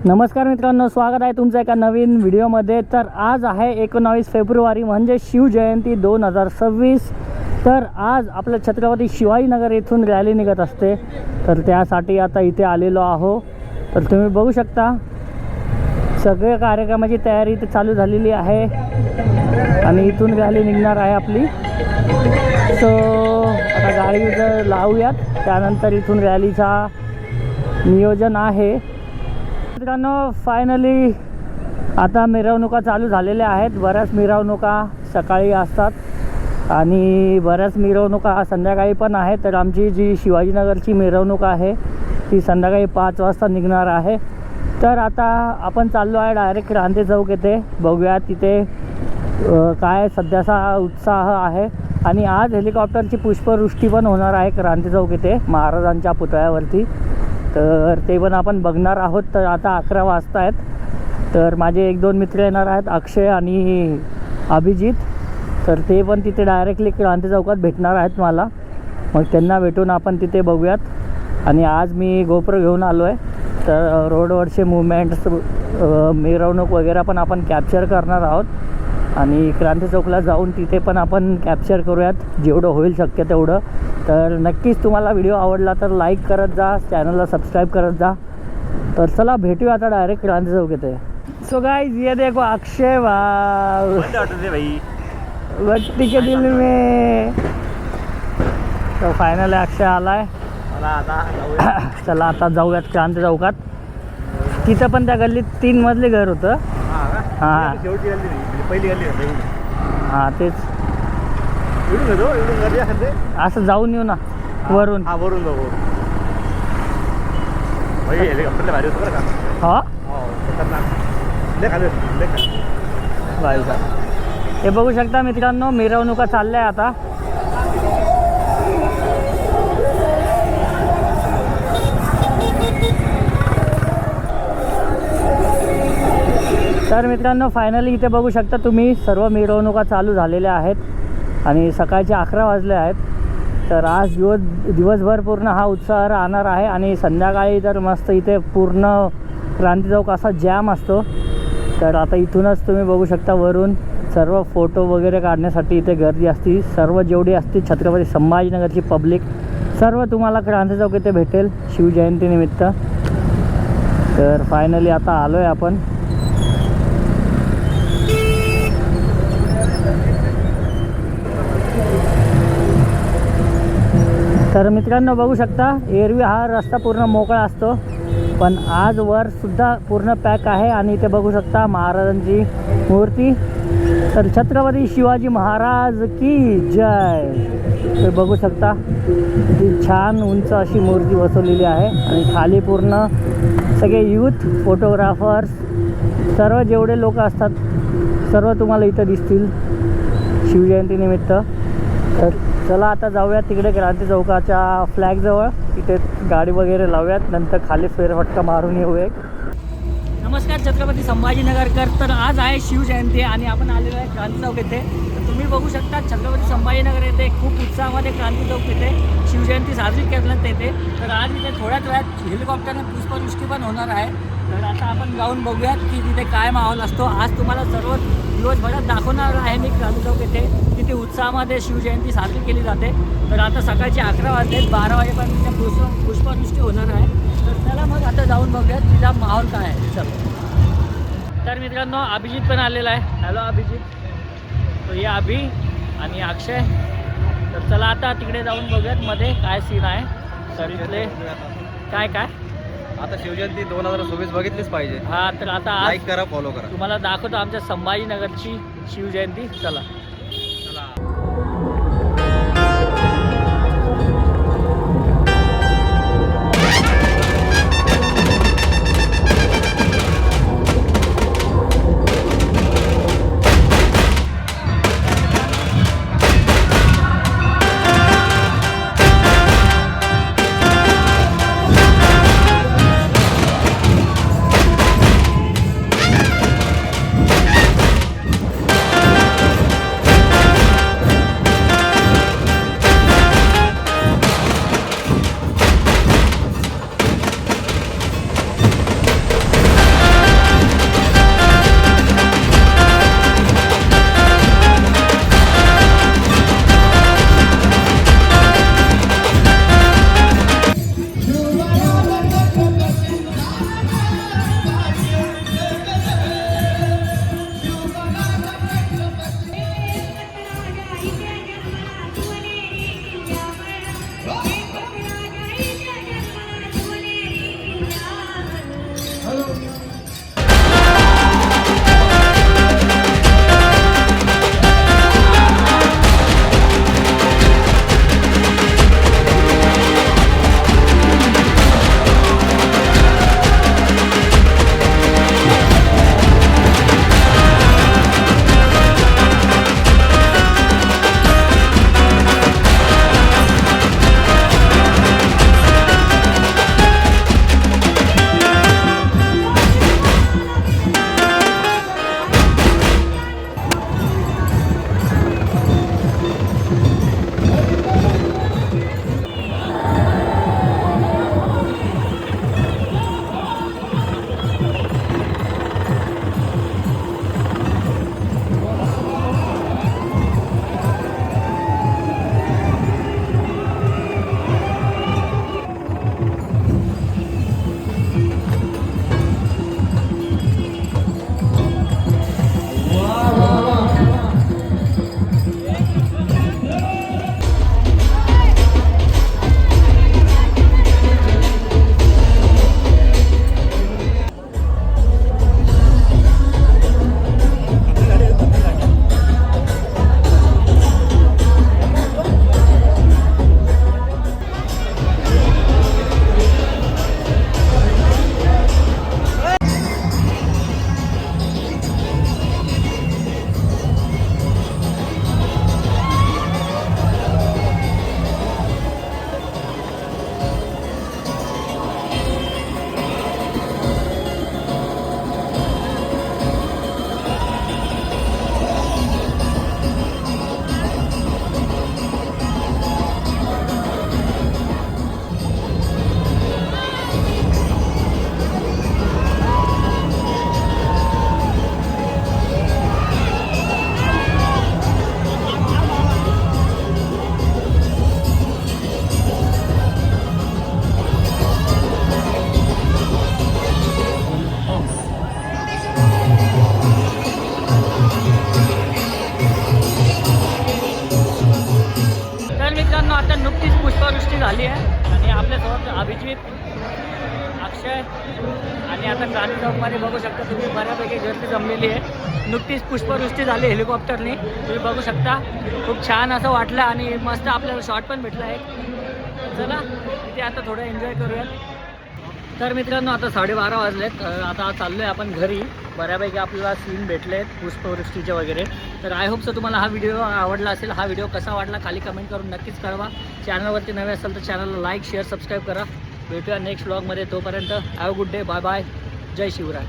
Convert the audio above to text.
नमस्कार मित्रांनो, स्वागत आहे तुमचं एका नवीन व्हिडिओमध्ये। तर आज आहे 19 फेब्रुवारी म्हणजे शिवजयंती 2026। तर आज आपल्या छत्रपती शिवाजीनगर येथून रॅली निघत असते, तर त्यासाठी आता इथे आलेलो आहो। तर तुम्ही बघू शकता सगळ्या कार्यक्रमाची तयारी इथे चालू झालेली आहे आणि इथून रॅली निघणार आहे आपली। सो आता गाडी जर लावूयात, त्यानंतर इथून रॅलीचा नियोजन आहे। मित्रांनो, फायनली आता मिरवणुका चालू झालेल्या आहेत। बऱ्याच मिरवणुका सकाळी असतात आणि बऱ्याच मिरवणुका संध्याकाळी पण आहे। तर आमची जी शिवाजीनगरची मिरवणूक आहे ती संध्याकाळी 5 वाजता निघणार आहे। तर आता आपण चाललो आहे डायरेक्ट क्रांती चौक येथे। बघूया तिथे काय सध्याचा उत्साह आहे। आणि आज हेलिकॉप्टरची पुष्पवृष्टी पण होणार आहे क्रांती चौक येथे महाराजांच्या पुतळ्यावरती, तर ते पण आपण बघणार आहोत। तर आता 11 वाजता आहेत, तर माझे 1-2 मित्र येणार आहेत, अक्षय आणि अभिजित। तर ते पण तिथे डायरेक्टली क्रांती चौकात भेटणार आहेत मला, मग त्यांना भेटून आपण तिथे बघूयात। आणि आज मी गोप्रो घेऊन आलो आहे, तर रोडवरचे मुवमेंट्स, मिरवणूक वगैरे पण आपण कॅप्चर करणार आहोत। आणि क्रांती चौकला जाऊन तिथे पण आपण कॅप्चर करूयात जेवढं होईल शक्य तेवढं। तर नक्कीच तुम्हाला व्हिडिओ आवडला तर लाईक करत जा, चॅनलला सबस्क्राईब करत जा। तर चला भेटूया आता डायरेक्ट क्रांती चौक येते। सो गाइस, ये देखो अक्षय भाई व्यक्ति के दिल में। तो फायनल अक्षय आलाय। चला आता जाऊयात क्रांती चौकात। तिथं पण त्या गल्लीत 3 मजली घर होतं। हां हां, तेच असं जाऊन येऊ ना वरून। वरून जाऊ हा हे बघू शकता मित्रांनो, मिरवणुका चालल्या आता। तर मित्रांनो, फायनली इथे बघू शकता तुम्ही सर्व मिरवणुका चालू झालेल्या आहेत आणि सकाळचे 11 वाजले आहेत। तर आज दिवसभर पूर्ण हा उत्साह राहणार आहे आणि संध्याकाळी तर मस्त इथे पूर्ण क्रांती चौक असा जॅम असतो। तर आता इथूनच तुम्ही बघू शकता वरून सर्व फोटो वगैरे काढण्यासाठी इथे गर्दी असते। सर्व जेवढी असते छत्रपती संभाजीनगरची पब्लिक सर्व तुम्हाला क्रांती चौक इथे भेटेल शिवजयंतीनिमित्त। तर फायनली आता आलो आहे आपण। तर मित्रांनो बघू शकता, एरवी हा रस्ता पूर्ण मोकळा असतो, पण आज वर सुद्धा पूर्ण पॅक आहे। आणि इथे बघू शकता महाराजांची मूर्ती। तर छत्रपती शिवाजी महाराज की जय। तर बघू शकता किती छान उंच अशी मूर्ती बसवलेली आहे आणि खाली पूर्ण सगळे यूथ फोटोग्राफर्स सर्व जेवढे लोक असतात सर्व तुम्हाला इथं दिसतील शिवजयंतीनिमित्त। तर चला आता जाऊयात तिकडे क्रांती चौकाच्या फ्लॅगजवळ, तिथे गाडी वगैरे लावूयात, नंतर खाली फेरफटका मारून येऊ एक। नमस्कार छत्रपती संभाजीनगरकर। तर आज आहे शिवजयंती आणि आपण आलेलो आहे क्रांती चौक येथे। तर तुम्ही बघू शकता छत्रपती संभाजीनगर येथे खूप उत्साहामध्ये क्रांती चौक येथे शिवजयंती साजरी करण्यात येते। तर आज इथे थोड्याच वेळात हेलिकॉप्टरने पुष्पवृष्टी पण होणार आहे। तर आता आपण जाऊन बघूयात की तिथे काय माहोल असतो। आज तुम्हाला सर्व दिवसभरात दाखवणार आहे मी क्रांती चौक येथे तिथे उत्साहामध्ये शिवजयंती साजरी केली जाते। तर आता सकाळचे 11 वाजले, 12 वाजेपर्यंत पुष्पवृष्टी होणार आहे। तर चला मग आता जाऊन बघूयात तिचा माहोल काय आहे। चल, तर मित्रांनो अभिजित पण आलेला आहे। हॅलो अभिजित। तो ये अभि आणि अक्षय। तर चला आता तिकडे जाऊन बघूयात मध्ये काय सीन आहे। तर इथले काय काय आता शिवजयंती 2026 बघितलीच पाहिजे। हा, तर आता लाईक करा, फॉलो करा। तुम्हाला दाखवतो आमच्या संभाजीनगरची शिवजयंती। चला। नुकतीच पुष्पवृष्टी झाली आहे आणि आपल्यासोबत अभिजित, अक्षय आणि आता क्रांती चौकमध्ये बघू शकता तुम्ही बऱ्यापैकी गर्दी जमलेली आहे. नुकतीच पुष्पवृष्टी झाली हेलिकॉप्टरने, तुम्ही बघू शकता. खूप छान असं वाटलं आणि मस्त आपल्याला शॉट पण भेटला आहे. चला इथे आता थोडं एन्जॉय करूयात. तर मित्रांनो आता 12:30 वाजलेत. आता चाललो आहे आपण घरी. बऱ्यापैकी आपल्याला सीन भेटले आहेत पुष्पवृष्टीचे वगैरे. तर आय होप सो तुम्हाला हा व्हिडिओ आवडला असेल. हा व्हिडिओ कसा वाटला खाली कमेंट करून नक्कीच कळवा. चॅनलवरती नवे असेल तर चॅनलला लाईक शेअर सबस्क्राईब करा. भेटूया नेक्स्ट व्लॉगमध्ये. तोपर्यंत have a good day. Bye bye. जय शिवराय.